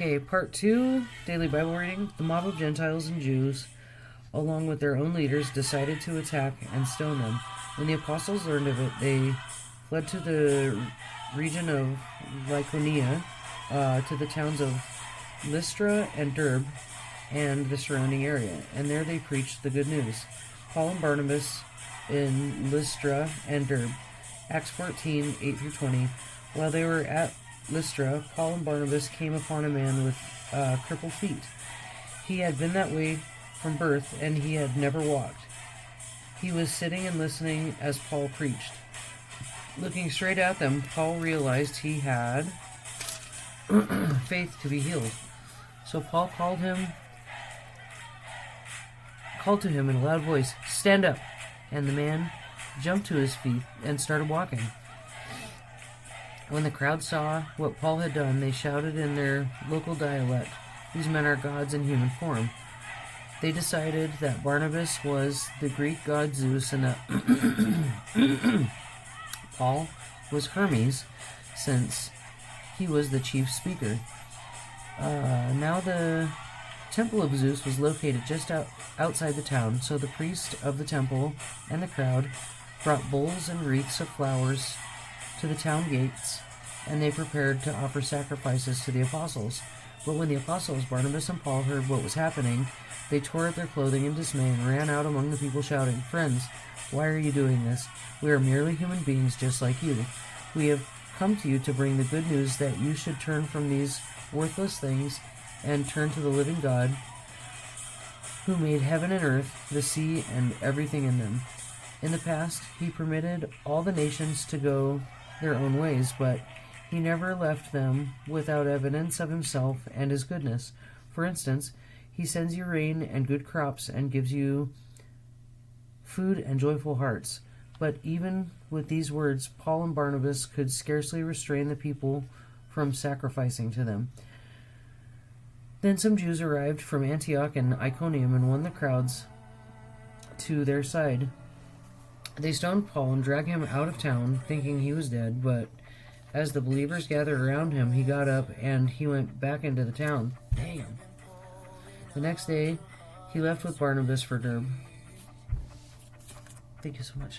Okay, part 2, Daily Bible Reading. The mob of Gentiles and Jews, along with their own leaders, decided to attack and stone them. When the apostles learned of it, they fled to the region of Lycaonia, to the towns of Lystra and Derbe and the surrounding area, and there they preached the good news. Paul and Barnabas in Lystra and Derbe. Acts 14, 8-20. While they were at Lystra, Paul and Barnabas came upon a man with crippled feet. He had been that way from birth, and he had never walked. He was sitting and listening as Paul preached. Looking straight at them, Paul realized he had faith to be healed. So Paul called to him in a loud voice, "Stand up!" And the man jumped to his feet and started walking. When the crowd saw what Paul had done, they shouted in their local dialect, "These men are gods in human form." They decided that Barnabas was the Greek god Zeus and that Paul was Hermes, since he was the chief speaker. Now the temple of Zeus was located just outside the town, so the priest of the temple and the crowd brought bowls and wreaths of flowers to the town gates, and they prepared to offer sacrifices to the apostles. But when the apostles, Barnabas and Paul, heard what was happening, they tore at their clothing in dismay and ran out among the people shouting, "Friends, why are you doing this? We are merely human beings just like you. We have come to you to bring the good news that you should turn from these worthless things and turn to the living God who made heaven and earth, the sea, and everything in them. In the past, he permitted all the nations to go their own ways, but he never left them without evidence of himself and his goodness. For instance, he sends you rain and good crops and gives you food and joyful hearts." But even with these words, Paul and Barnabas could scarcely restrain the people from sacrificing to them. Then some Jews arrived from Antioch and Iconium and won the crowds to their side. They stoned Paul and dragged him out of town, thinking he was dead, but as the believers gathered around him, he got up and he went back into the town. Damn. The next day, he left with Barnabas for Derbe. Thank you so much.